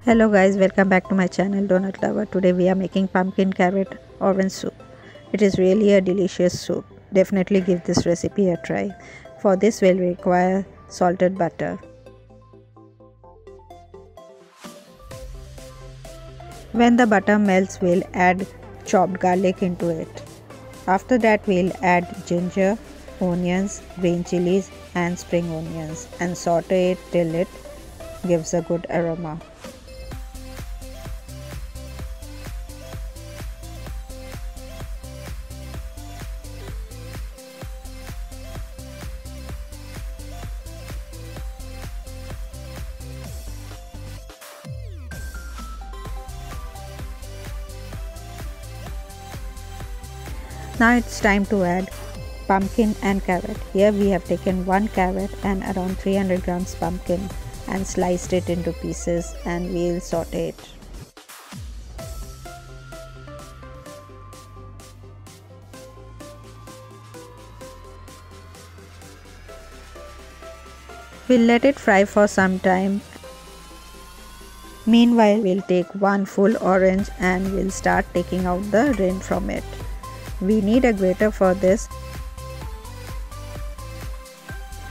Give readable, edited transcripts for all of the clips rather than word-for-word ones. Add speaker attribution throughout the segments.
Speaker 1: Hello guys, welcome back to my channel Donut Lover. Today we are making pumpkin carrot orange soup. It is really a delicious soup. Definitely give this recipe a try. For this we'll require salted butter. When the butter melts, we'll add chopped garlic into it. After that we'll add ginger, onions, green chilies and spring onions and saute it till it gives a good aroma. Now it's time to add pumpkin and carrot. Here we have taken 1 carrot and around 300 grams pumpkin and sliced it into pieces and we'll saute it. We'll let it fry for some time. Meanwhile, we'll take 1 full orange and we'll start taking out the rind from it. We need a grater for this.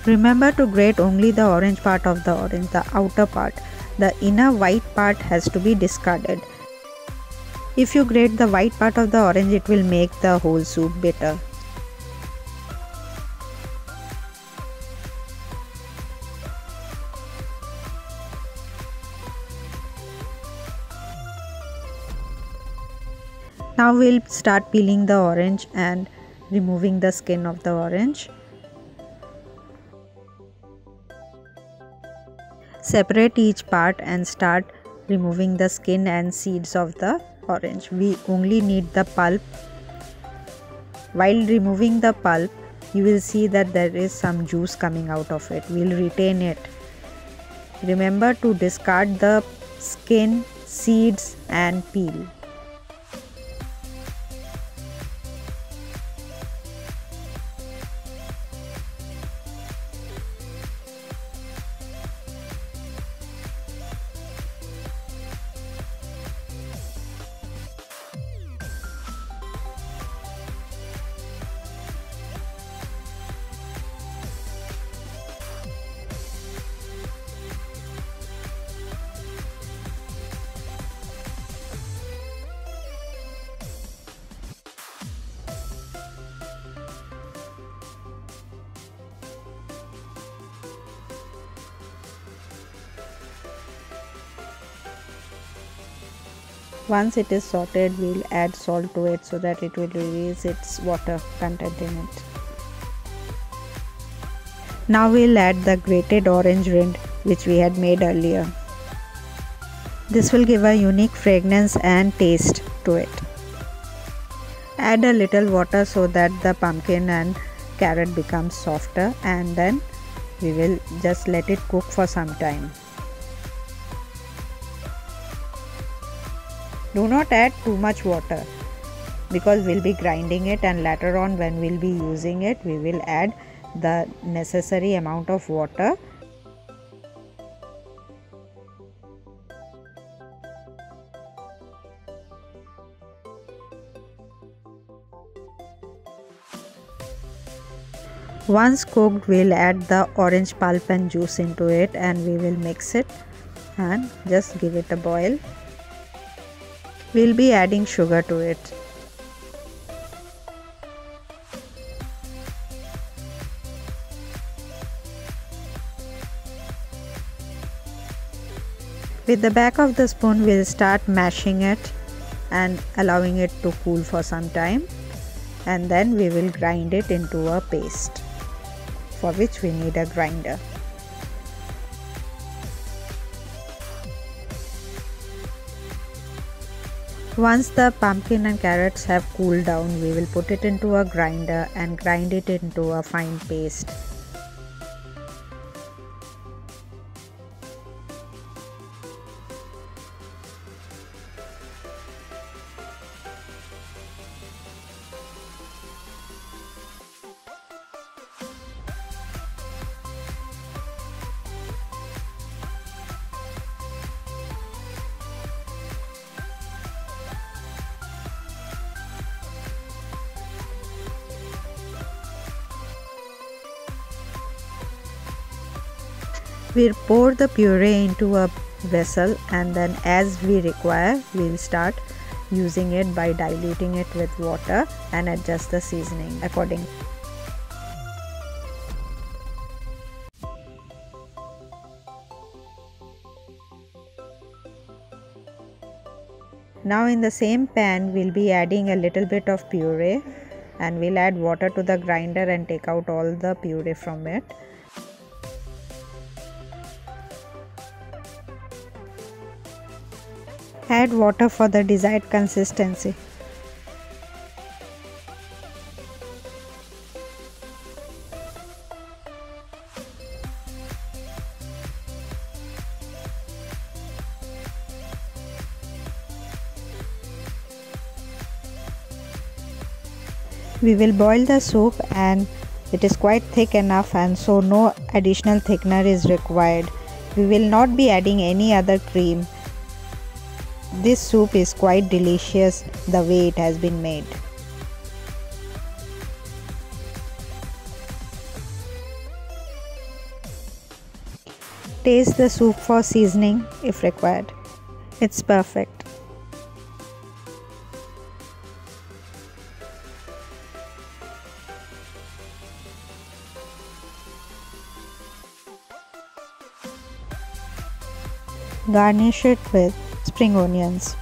Speaker 1: Remember to grate only the orange part of the orange, the outer part. The inner white part has to be discarded. If you grate the white part of the orange, it will make the whole soup bitter. Now we'll start peeling the orange and removing the skin of the orange. Separate each part and start removing the skin and seeds of the orange. We only need the pulp. While removing the pulp, you will see that there is some juice coming out of it. We'll retain it. Remember to discard the skin, seeds and peel. Once it is sauteed, we'll add salt to it so that it will release its water content in it. Now we'll add the grated orange rind which we had made earlier. This will give a unique fragrance and taste to it. Add a little water so that the pumpkin and carrot becomes softer, and then we will just let it cook for some time. Do not add too much water because we'll be grinding it, and later on when we'll be using it, we will add the necessary amount of water. Once cooked, we'll add the orange pulp and juice into it and we will mix it and just give it a boil. We'll be adding sugar to it. With the back of the spoon, we'll start mashing it and allowing it to cool for some time, and then we will grind it into a paste, for which we need a grinder. Once the pumpkin and carrots have cooled down, we will put it into a grinder and grind it into a fine paste. We'll pour the puree into a vessel, and then as we require, we'll start using it by diluting it with water and adjust the seasoning accordingly. Now in the same pan, we'll be adding a little bit of puree, and we'll add water to the grinder and take out all the puree from it. Add water for the desired consistency. We will boil the soup, and it is quite thick enough, and so no additional thickener is required. We will not be adding any other cream. This soup is quite delicious the way it has been made. Taste the soup for seasoning if required. It's perfect. Garnish it with spring onions.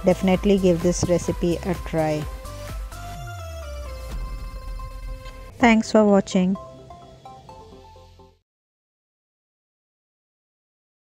Speaker 1: Definitely give this recipe a try. Thanks for watching.